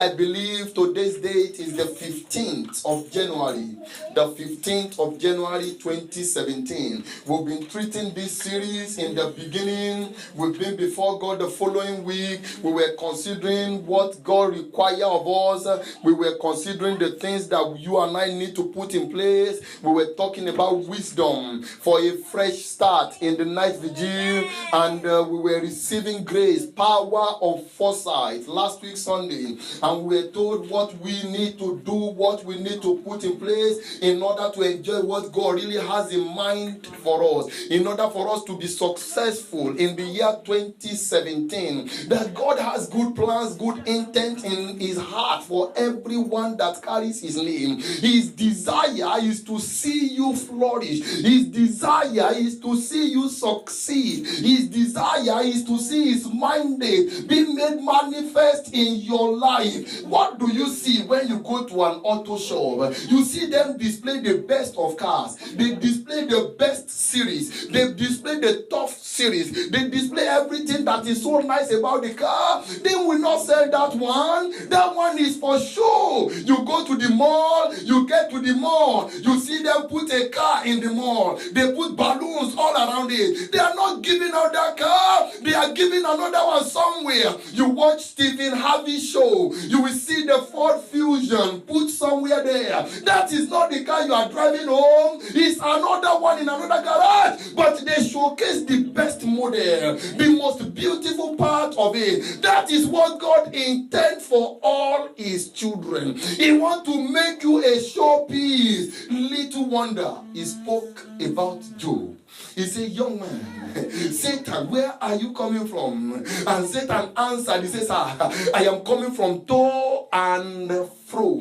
I believe today's date is the 15th of January. The 15th of January 2017. We've been treating this series in the beginning. We've been before God the following week. We were considering what God requires of us. We were considering the things that you and I need to put in place. We were talking about wisdom for a fresh start in the night vigil. And we were receiving grace, power of foresight last week Sunday. And we were told what we need to do, what we need to put in place in order to enjoy what God really has in mind for us, in order for us to be successful in the year 2017. That God has good plans, good intent in his heart for everyone that carries his name. His desire is to see you flourish. His desire is to see you succeed. His desire is to see his mandate be made manifest in your life. What do you see when you go to an auto shop? You see them display the best of cars. They display the best series. They display the top series. They display everything that is so nice about the car. They will not sell that one. That one is for show. You go to the mall, you get to the mall, you see them put a car in the mall. They put balloons all around it. They are not giving out that car. They are giving another one somewhere. You watch Stephen Harvey's show. You will see the Ford Fusion put somewhere there. That is not the car you are driving home. It's another one in another garage. But they showcase the best model, the most beautiful part of it. That is what God intends for all his children. He wants to make you a showpiece. Little wonder, he spoke about Job. He said, young man, Satan, where are you coming from? And Satan answered, he says, I am coming from to and fro.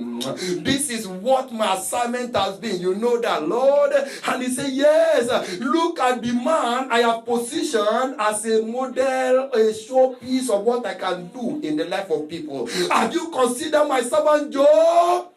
This is what my assignment has been. You know that, Lord? And he said, yes, look at the man I have positioned as a model, a showpiece of what I can do in the life of people. Have you considered my servant Job?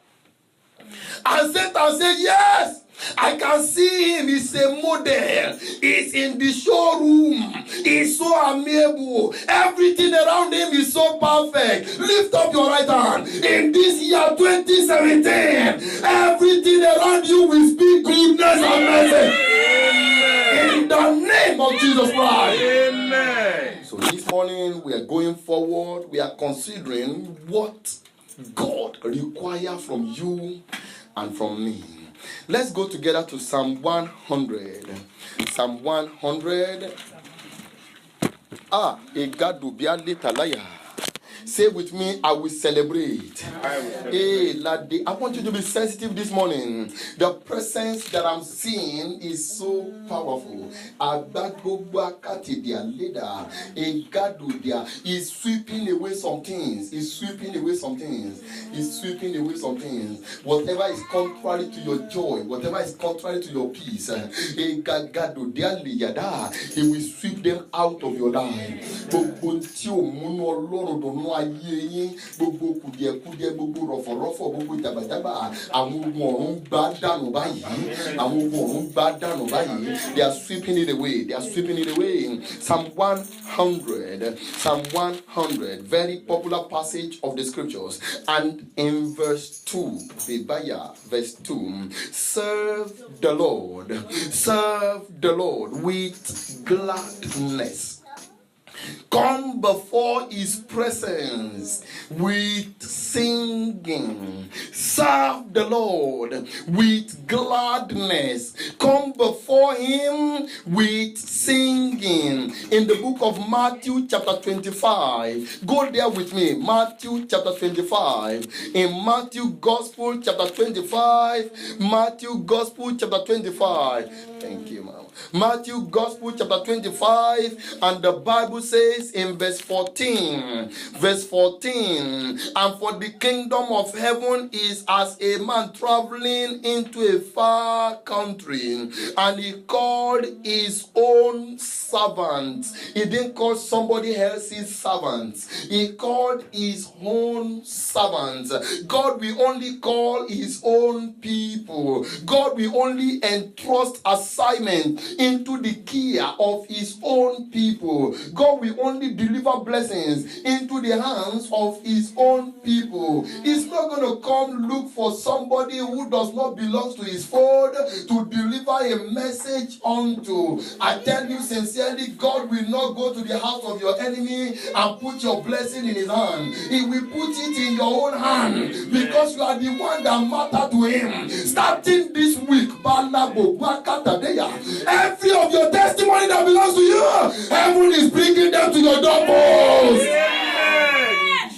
And Satan said, yes. I can see him. He's a model. He's in the showroom. He's so amiable. Everything around him is so perfect. Lift up your right hand. In this year 2017, everything around you will speak goodness and mercy. In the name of Jesus Christ. Amen. So this morning we are going forward. We are considering what God requires from you and from me. Let's go together to Psalm 100. Psalm 100. Say with me, I will celebrate. Hey, I want you to be sensitive this morning. The presence that I'm seeing is so powerful. He's sweeping away some things. He's sweeping away some things. He's sweeping away some things. Whatever is contrary to your joy, whatever is contrary to your peace, he will sweep them out of your life. They are sweeping it away. They are sweeping it away. Psalm 100. Psalm 100. Very popular passage of the scriptures. And in verse 2, verse 2, serve the Lord with gladness. Come before his presence with singing. Serve the Lord with gladness. Come before him with singing. In the book of Matthew chapter 25. Go there with me. Matthew chapter 25. In Matthew Gospel chapter 25. Matthew Gospel chapter 25. Thank you, ma'am. Matthew Gospel chapter 25, and the Bible says in verse 14, and for the kingdom of heaven is as a man traveling into a far country, and he called his own servants. He didn't call somebody else's servants. He called his own servants. God will only call his own people. God will only entrust assignment into the care of his own people. God will only deliver blessings into the hands of his own people. He's not going to come look for somebody who does not belong to his fold to deliver a message unto. I tell you sincerely, God will not go to the house of your enemy and put your blessing in his hand. He will put it in your own hand because you are the one that matter to him. Starting this week, every of your testimony that belongs to you, heaven is bringing them to your doorpost.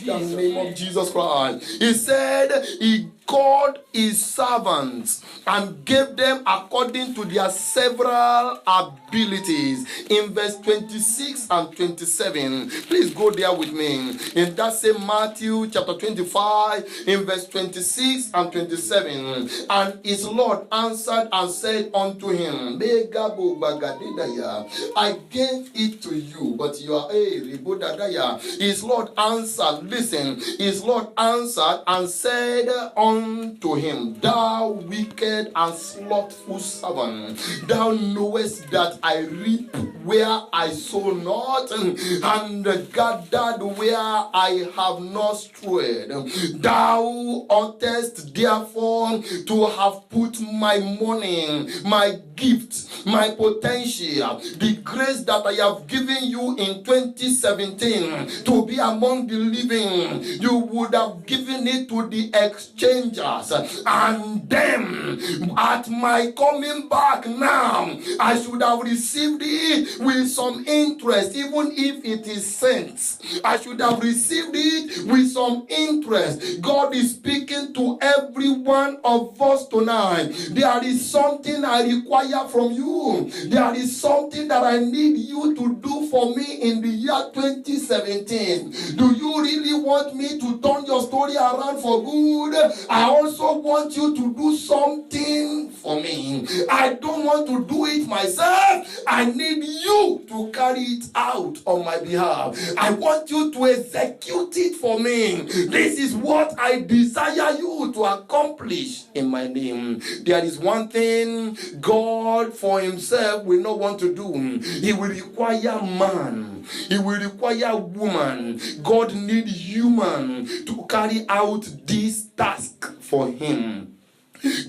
In the name of Jesus Christ. He said he called his servants and gave them according to their several abilities. In verse 26 and 27, please go there with me. In that same Matthew chapter 25, in verse 26 and 27, and his Lord answered and said unto him, I gave it to you, but you are a His Lord answered, listen, his Lord answered and said unto him, thou wicked and slothful servant, thou knowest that I reap where I sow not, and gathered where I have not strewed. Thou oughtest therefore to have put my money, my gift, my potential, the grace that I have given you in 2017 to be among the living. You would have given it to the exchangers, and then at my coming back now, I should have received it with some interest, even if it is cents. I should have received it with some interest. God is speaking to every one of us tonight. There is something I require from you. There is something that I need you to do for me in the year 2017. Do you really want me to turn your story around for good? I also want you to do something for me. I don't want to do it myself. I need you to carry it out on my behalf. I want you to execute it for me. This is what I desire you to accomplish in my name. There is one thing God for himself will not want to do. He will require man. He will require woman. God needs human to carry out this task for him.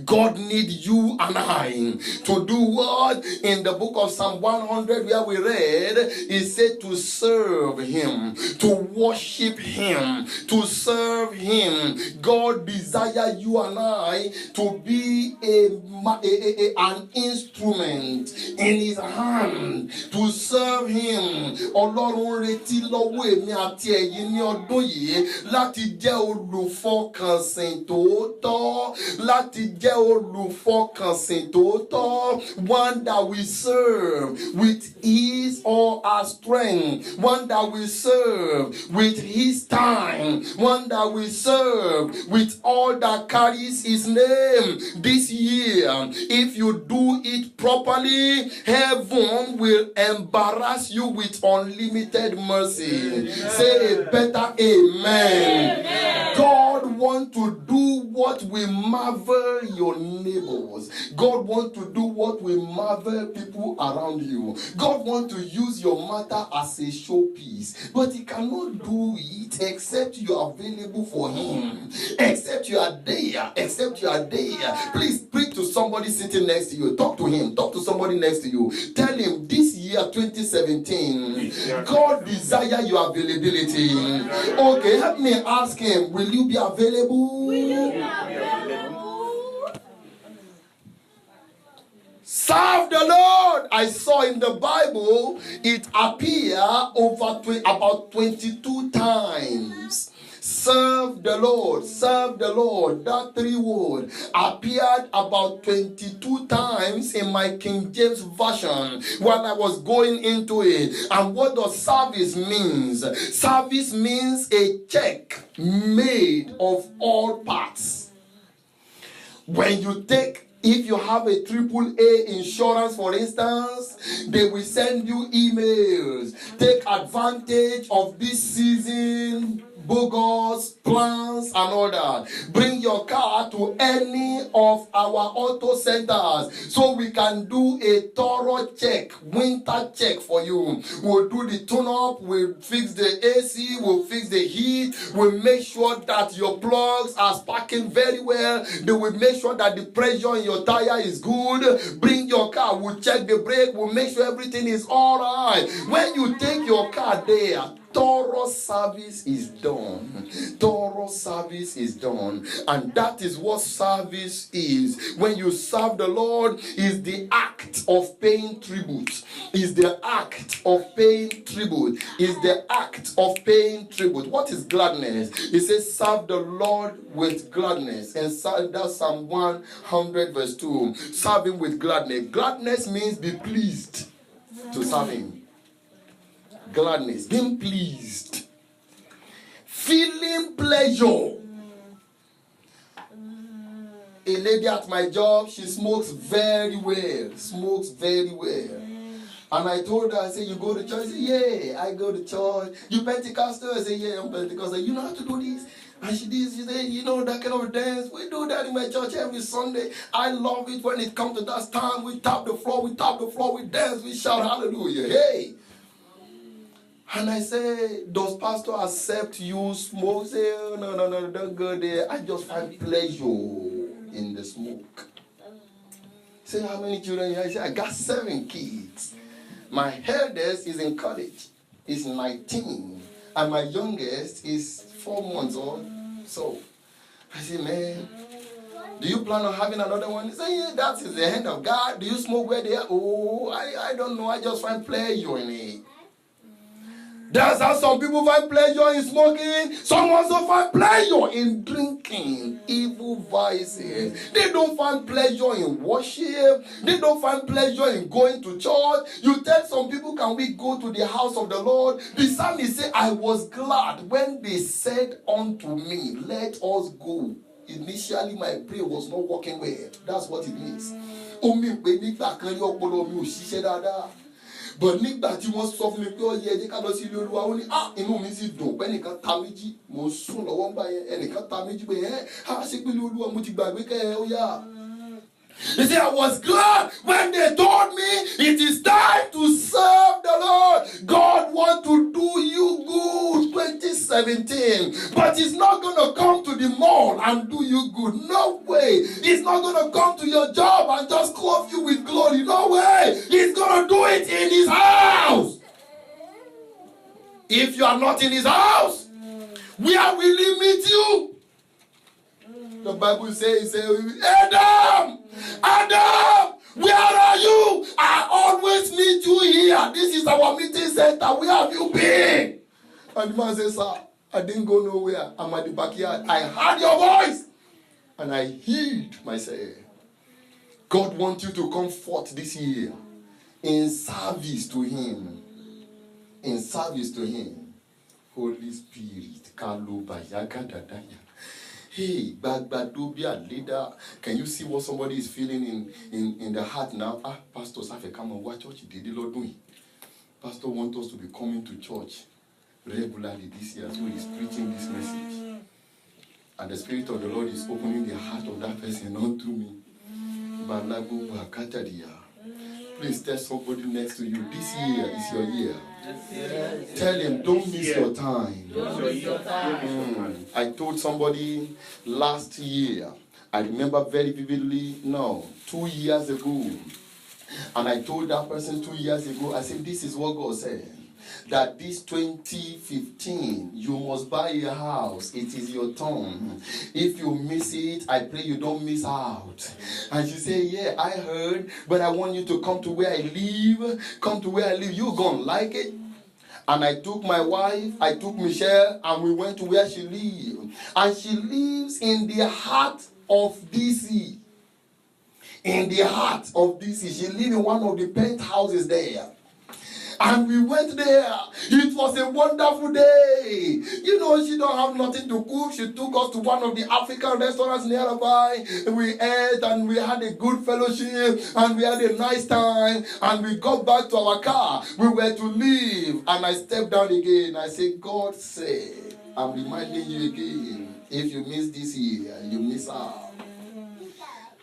God needs you and I to do what? In the book of Psalm 100 where we read, he said to serve him, to worship him, to serve him. God desires you and I to be an instrument in his hand to serve him. Ọlọ́run retí lọ́wọ́ èmi àti ẹ̀yin ní ọdún yìí láti jẹ́ olùfọkànsìn tòótọ́, láti jẹ́ olùfọkànsìn tòótọ́, one that will serve with his or her strength, one that will serve with his time, one that will serve with all that carries his name. This year, if you do it properly, heaven will embarrass you with unlimited mercy. Say a better amen. God wants to do what will marvel your neighbors. God wants to do what will marvel people around you. God wants to use your matter as a showpiece, but he cannot do it except you are available for him, except you are there, except you are there. Please speak to somebody sitting next to you. Talk to him. Talk to somebody next to you. Tell him this year 2017, God desire your availability. Okay, help me ask him, will you be available? Will you be available? Serve the Lord. I saw in the Bible it appear about 22 times. Serve the Lord, serve the Lord. That three words appeared about 22 times in my King James Version when I was going into it. And what does service means? Service means a check made of all parts. When you if you have a AAA insurance, for instance, they will send you emails. Take advantage of this season, bogus plans and all that. Bring your car to any of our auto centers so we can do a thorough check, winter check for you. We'll do the tune-up, we'll fix the AC, we'll fix the heat, we'll make sure that your plugs are sparking very well. They will make sure that the pressure in your tire is good. Bring your car, we'll check the brake, we'll make sure everything is all right. When you take your car there, thorough service is done. Thorough service is done. And that is what service is. When you serve the Lord, is the act of paying tribute. Is the act of paying tribute. Is the act of paying tribute. What is gladness? It says, serve the Lord with gladness. And that's Psalm 100 verse 2. Serve him with gladness. Gladness means be pleased to serve him. Gladness, being pleased, feeling pleasure. A lady at my job, she smokes very well. And I told her, I said, you go to church? She said, yeah, I go to church. You Pentecostal? I said, yeah, I'm Pentecostal. You know how to do this? And she did. She said, you know that kind of dance? We do that in my church every Sunday. I love it when it comes to that time. We tap the floor, we dance, we shout hallelujah. Hey! And I say, does pastor accept you smoke? Say, oh, no, don't go there. I just find pleasure in the smoke. Say, how many children you have? I say, I got 7 kids. My eldest is in college. He's 19. And my youngest is 4 months old. So, I say, man, do you plan on having another one? He said, yeah, that is the hand of God. Do you smoke where they are? Oh, I don't know. I just find pleasure in it. That's how some people find pleasure in smoking. Some also find pleasure in drinking. Evil vices. They don't find pleasure in worship. They don't find pleasure in going to church. You tell some people, can we go to the house of the Lord? The psalmist said, I was glad when they said unto me, let us go. Initially, my prayer was not working well. That's what it means. But nígbà tí wọ́n sọ fún mi pé ó yẹ ẹjẹ́ ká lọ sí ilé Olúwa ó ní inú mi sì dùn pé ẹnìkan ta méjì mo sùn lọ́wọ́ ń bá yẹn ẹnìkan ta méjì pé ṣe pé ilé Olúwa mo ti gbàgbé kẹ́ ẹ ó yá. You see, I was glad when they told me it is time to serve the Lord. God wants to do you good 2017. But he's not going to come to the mall and do you good. No way. He's not going to come to your job and just clothe you with glory. No way. He's going to do it in his house. If you are not in his house, where will he meet you? The Bible says, Adam, where are you? I always meet you here. This is our meeting center. Where have you been? And the man says, sir, I didn't go nowhere. I'm at the backyard. I heard your voice. And I hid myself. God wants you to come forth this year in service to him. In service to him. Holy Spirit. Hey, Bagbadobia leader, can you see what somebody is feeling in the heart now? Pastor Safe, come on, what church did the Lord doing? Pastor wants us to be coming to church regularly this year, so he's preaching this message. And the Spirit of the Lord is opening the heart of that person, not through me. Please tell somebody next to you, this year is your year. Tell him, don't miss your time. I told somebody last year, I remember very vividly, 2 years ago, and I told that person 2 years ago, I said, this is what God said, that this 2015, you must buy a house. It is your turn. If you miss it, I pray you don't miss out. And she said, yeah, I heard, but I want you to come to where I live. Come to where I live. You're going to like it. And I took my wife, I took Michelle, and we went to where she lives. And she lives in the heart of DC. In the heart of DC. She lives in one of the penthouses there. And we went there. It was a wonderful day. You know, she don't have nothing to cook. She took us to one of the African restaurants nearby. We ate and we had a good fellowship and we had a nice time. And we got back to our car. We were to leave. And I stepped down again. I said, God said, I'm reminding you again, if you miss this year, you miss out.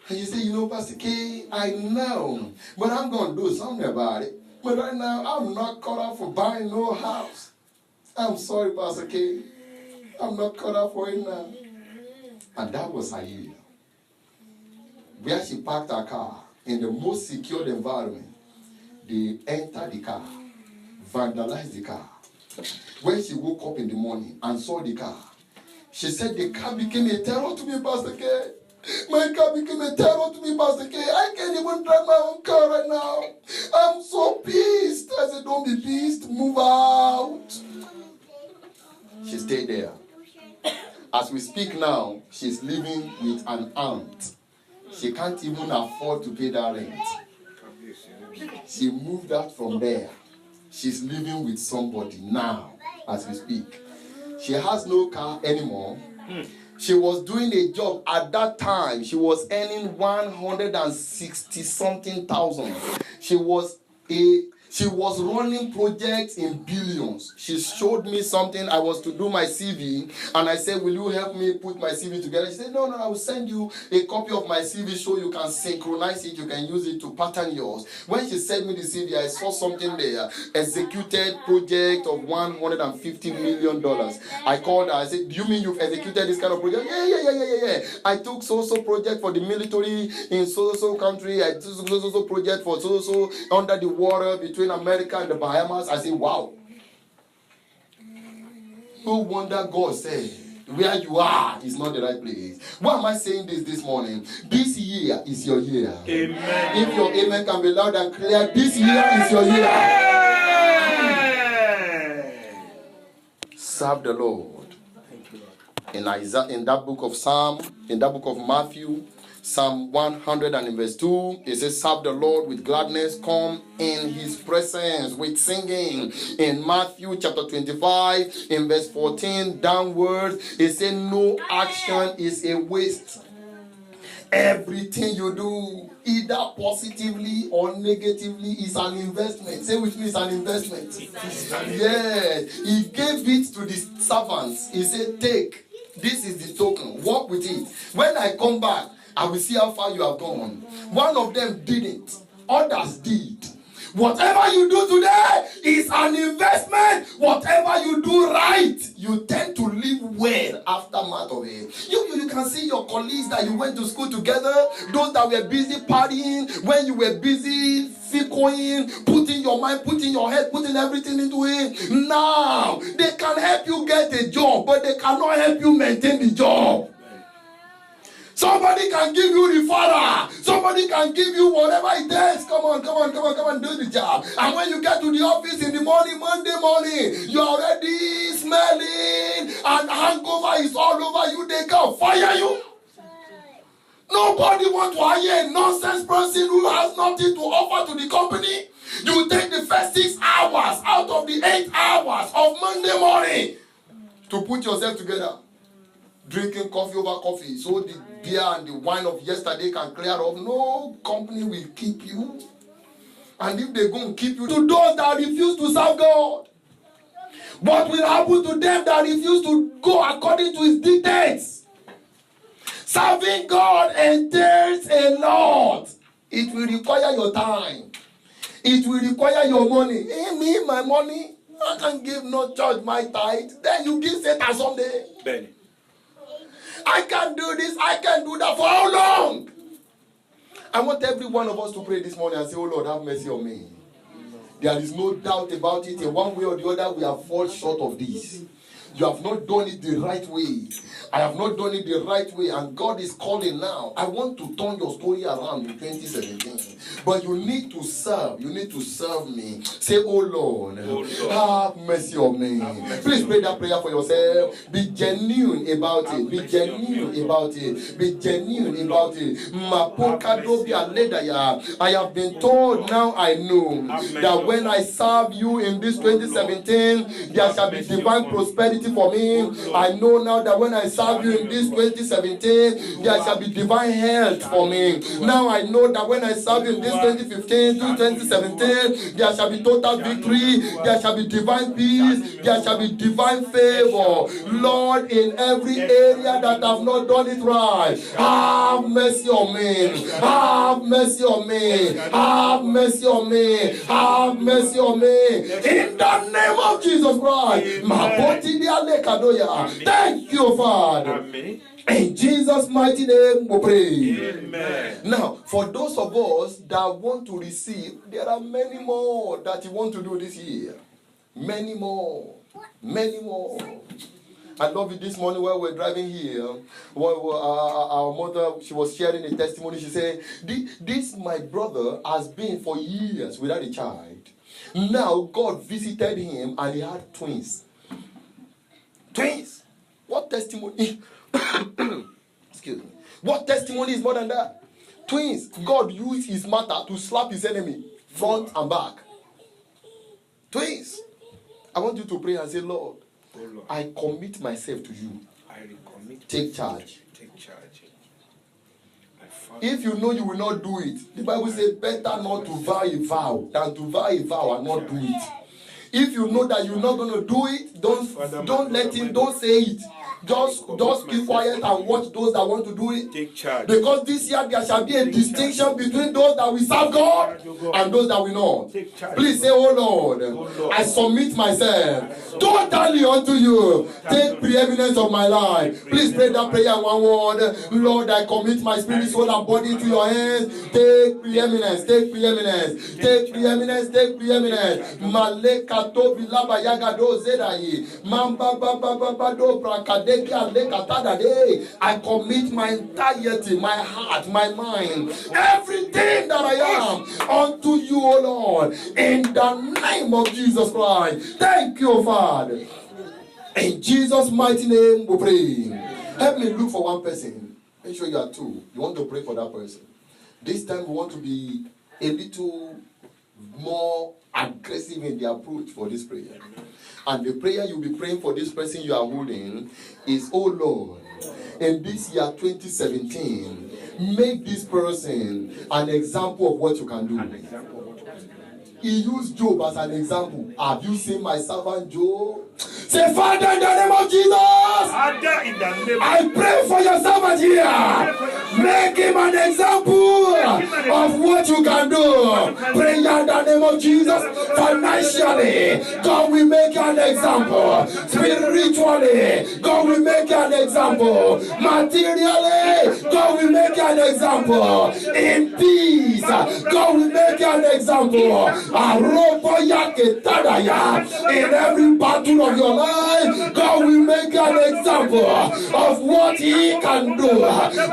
And you say, you know, Pastor K, I know, but I'm going to do something about it. But right now, I'm not caught up for buying no house. I'm sorry, Pastor K. I'm not caught up for it now. And that was her year. Where she parked her car in the most secured environment. They entered the car, vandalized the car. When she woke up in the morning and saw the car, she said the car became a terror to me, Pastor K. My car became a terror to me, Pastor K. I can't even drive my own car right now. I'm so pissed. I said, don't be pissed. Move out. She stayed there. As we speak now, she's living with an aunt. She can't even afford to pay that rent. She moved out from there. She's living with somebody now, as we speak. She has no car anymore. She was doing a job at that time. She was earning 160 something thousand. She was running projects in billions. She showed me something. I was to do my CV, and I said, will you help me put my CV together? She said, no, I will send you a copy of my CV so you can synchronize it. You can use it to pattern yours. When she sent me the CV, I saw something there. Executed project of $150 million. I called her. I said, do you mean you've executed this kind of project? Yeah. I took so project for the military in so country. I took so project for so under the water between America and the Bahamas. I say, wow. No wonder God said, where you are is not the right place. Why am I saying this morning? This year is your year. Amen. If your amen can be loud and clear, this year is your year. Serve the Lord. Thank you, Lord. In Isaiah, in that book of Psalm, in that book of Matthew, Psalm 100 and in verse 2, it says, serve the Lord with gladness, come in his presence with singing. In Matthew chapter 25, in verse 14 downwards, it says, no action is a waste. Everything you do, either positively or negatively, is an investment. Say with me, it's an investment. Yes. He gave it to the servants. He said, take. This is the token. Walk with it. When I come back, I will see how far you have gone. One of them didn't. Others did. Whatever you do today is an investment. Whatever you do right, you tend to live well aftermath of it. You can see your colleagues that you went to school together, those that were busy partying, when you were busy ficoing, putting your mind, putting your head, putting everything into it. Now, they can help you get a job, but they cannot help you maintain the job. Somebody can give you referral. Somebody can give you whatever it takes. Come on, do the job. And when you get to the office in the morning, Monday morning, you're already smelling and hangover is all over you. They can fire you. Nobody wants to hire a nonsense person who has nothing to offer to the company. You take the first 6 hours out of the 8 hours of Monday morning to put yourself together. Drinking coffee over coffee, so the beer and the wine of yesterday can clear off. No company will keep you. And if they go and keep you, to those that refuse to serve God, what will happen to them that refuse to go according to his dictates? Serving God entails a lot. It will require your time. It will require your money. Me, my money, I can give no church my tithe. Then you give Satan someday. Benny. I can't do this, I can't do that. For how long? I want every one of us to pray this morning and say, oh Lord, have mercy on me. There is no doubt about it. In one way or the other, we have fallen short of this. You have not done it the right way. I have not done it the right way, and God is calling now. I want to turn your story around in 2017. But you need to serve. You need to serve me. Say, oh Lord, have mercy on me. Please pray that prayer for yourself. Be genuine about it. Be genuine about it. Be genuine about it. I have been told, now I know that when I serve you in this 2017, there shall be divine prosperity for me. I know now that when I serve you in this 2017, there shall be divine health for me. Now I know that when I serve you in this 2015 to 2017, there shall be total victory, there shall be divine peace, there shall be divine favor. Lord, in every area that I've not done it right, have mercy on me. Have mercy on me. Have mercy on me. Have mercy on me. In the name of Jesus Christ. Thank you, Father. Amen. In Jesus' mighty name we pray. Amen. Now, for those of us that want to receive, there are many more that you want to do this year. Many more. Many more. I love it this morning while we're driving here. Our mother, she was sharing a testimony. She said, this my brother has been for years without a child. Now God visited him and he had twins. Twins. What testimony? Excuse me. What testimony is more than that? Twins. God used his matter to slap his enemy front and back. Twins. I want you to pray and say, Lord, I commit myself to you. I recommit. Take charge. Take charge. If you know you will not do it, the Bible says better not to vow a vow than to vow a vow and not do it. If you know that you're not going to do it, don't let him, don't say it. Just keep quiet and watch those that want to do it. Take charge. Because this year there shall be a distinction between those that will serve God and those that will not. Please say, oh Lord, I submit myself totally unto you. Take preeminence of my life. Please pray that prayer in one word. Lord, I commit my spirit, soul, and body into your hands. Take preeminence, take preeminence, take preeminence, take preeminence. Malekato bilaba yagado zedai. Mamba baba baba do brakade. I commit my entirety, my heart, my mind, everything that I am unto you, O Lord, in the name of Jesus Christ. Thank you, Father. In Jesus' mighty name we pray. Help me look for one person. Make sure you are two. You want to pray for that person. This time we want to be a little more aggressive in the approach for this prayer. And the prayer you'll be praying for this person you are holding is, oh Lord, in this year 2017, make this person an example of what you can do. He used Job as an example. Have you seen my servant Job? Say, Father, in the name of Jesus, I pray for your servant here. Make him an example of what you can do. Pray in the name of Jesus. Financially, God will make you an example. Spiritually, God will make you an example. Materially, God will make you an example. In peace, God will make you an example. In every battle of your life, God will make you an example of what He can do.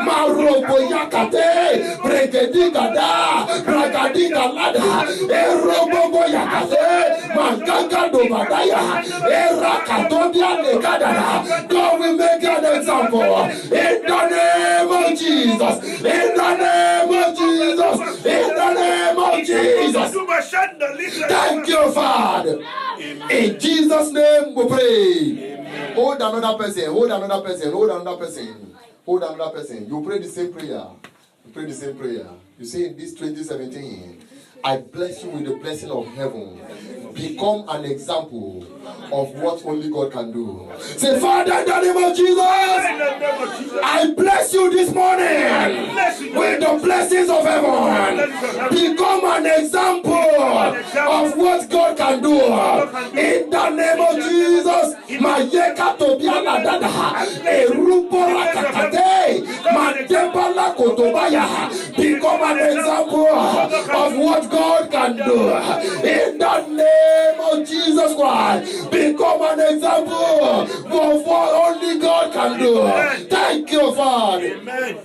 Maropo yakate, bregedigada, bragadigalada, erobobo yakate, mangaga dobadaya, erakatobia legadada. God will make you an example. In the name of Jesus. In the name of Jesus. In the name of Jesus. Thank you, Father. In Jesus' name we pray. Amen. Hold another person. Hold another person. Hold another person. Hold another person. You pray the same prayer. You pray the same prayer. You say in this 2017, I bless you with the blessing of heaven. Become an example of what only God can do. Say, Father, in the name of Jesus, I bless you this morning with the blessings of heaven. Become an example of what God can do. In the name of Jesus, Mayeka Tobiana Dada, Erupora Kakate, Matebala Kotobaya. Become an example of what God can do. In the name of Jesus Christ, become an example you. Thank you, Father. Amen.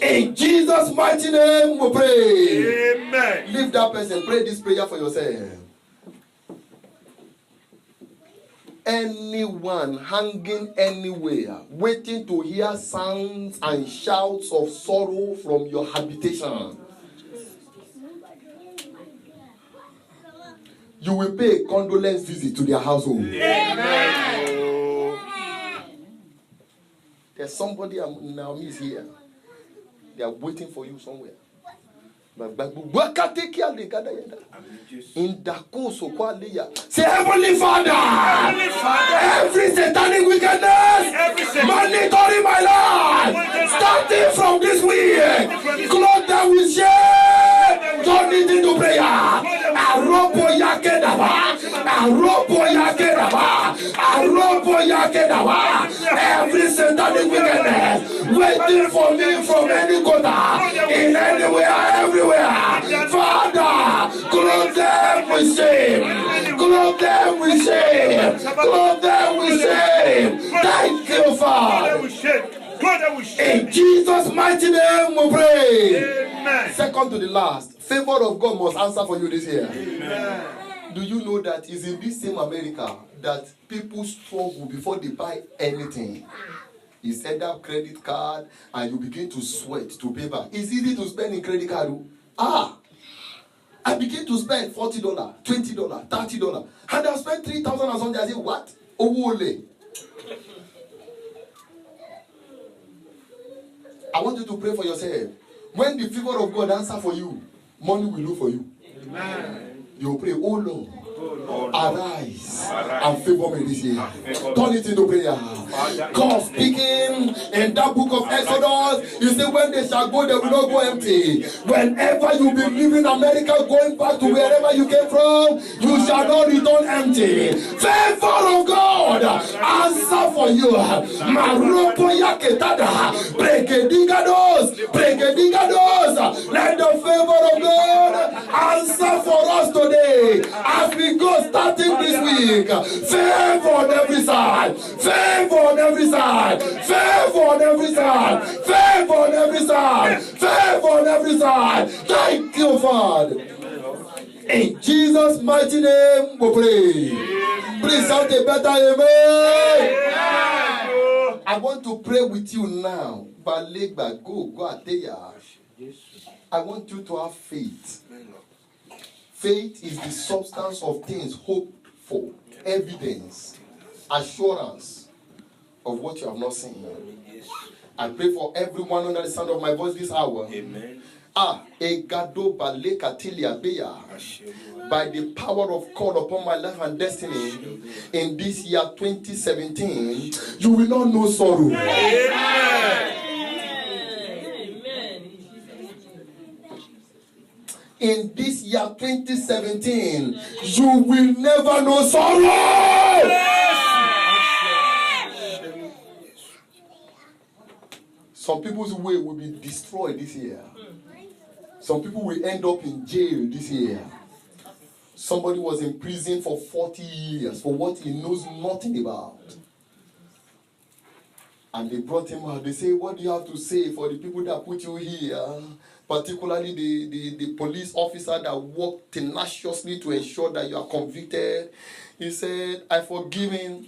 In Jesus' mighty name we pray. Amen. Leave that person. Pray this prayer for yourself. Anyone hanging anywhere, waiting to hear sounds and shouts of sorrow from your habitation, you will pay a condolence visit to their household. Amen. There's somebody Naomi is here. They are waiting for you somewhere. In the course of say, Heavenly Father, every satanic wickedness monitoring my life, starting from this week, clothe them with shame, turn it into prayer. Aropo yakedaba, aropo yakedaba, aropo yakedaba. Every satanic wickedness waiting for me from any corner, in anywhere, everywhere. Father, clothe them with shame, clothe them with shame, clothe them with shame. Thank you, Father. In Jesus' mighty name we pray. Amen. Second to the last, favor of God must answer for you this year. Amen. Do you know that it's in this same America that people struggle before they buy anything? You set up credit card and you begin to sweat to pay back. It's easy to spend in credit card. I begin to spend $40, $20, $30, and I spent $3,000 or something. I say, what? Owole. I want you to pray for yourself. When the favor of God answer for you, money will look for you. Amen. You will pray, oh Lord, arise and favor me this year. Turn it into prayer. God speaking in that book of Exodus, you say when they shall go, they will not go empty. Whenever you be leaving America, going back to wherever you came from, you shall not return empty. Favor of God, answer for you. Maropo yaketada, pregedigados. Let the favor of God answer for us today. As we go starting this week, favor on every side, favor on every side, favor on every side, favor on every side, favor on every side. Thank you, Father. In Jesus' mighty name we pray. Please shout a better amen. I want to pray with you now. Balegba, go ateya. I want you to have faith. Faith is the substance of things hoped for, evidence, assurance of what you have not seen. I pray for everyone under the sound of my voice this hour. Amen. Egado baleka tiliabeya. By the power of God upon my life and destiny, in this year 2017, you will not know sorrow. Amen. In this year 2017, you will never know sorrow. Some people's way will be destroyed this year. Some people will end up in jail this year. Somebody was in prison for 40 years for what he knows nothing about. And they brought him out. They say, what do you have to say for the people that put you here? Particularly the police officer that worked tenaciously to ensure that you are convicted. He said, I forgive him.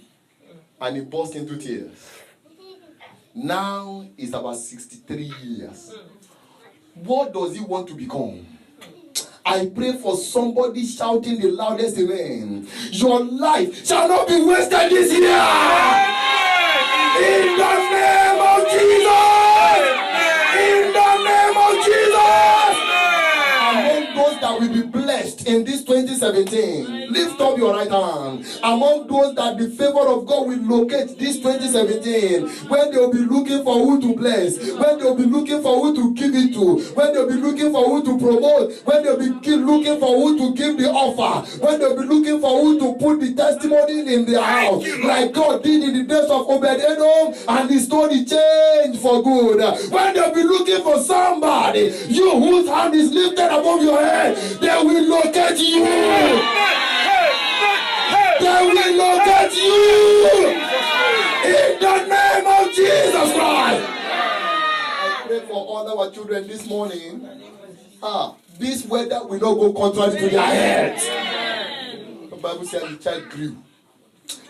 And he burst into tears. Now he's about 63 years. What does he want to become? I pray for somebody shouting the loudest amen. Your life shall not be wasted this year. In the name of Jesus. In the name of Jesus. Among those that will be blessed in this 2017, lift up your right hand. Among those that the favor of God will locate this 2017, when they will be looking for who to bless, when they will be looking for who to give it to, when they will be looking for who to promote, when they will be looking for who to give the offer, when they will be looking for who to put the testimony in their house, like God did in the days of Obed-Edom, and the story changed for good. When they will be looking for somebody, you whose hand is lifted above your head, they will locate you. They will locate you. In the name of Jesus Christ. I pray for all our children this morning. This weather will not go contrary to their health. The Bible says the child grew.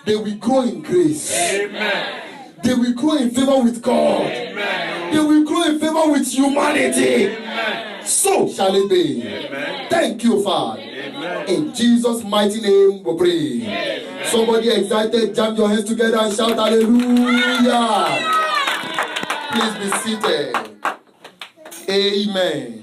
They will grow in grace. Amen. They will grow in favor with God. Amen. They will grow in favor with humanity. Amen. So shall it be. Amen. Thank you, Father. Amen. In Jesus' mighty name we pray. Amen. Somebody excited, jam your hands together and shout hallelujah. Please be seated. Amen.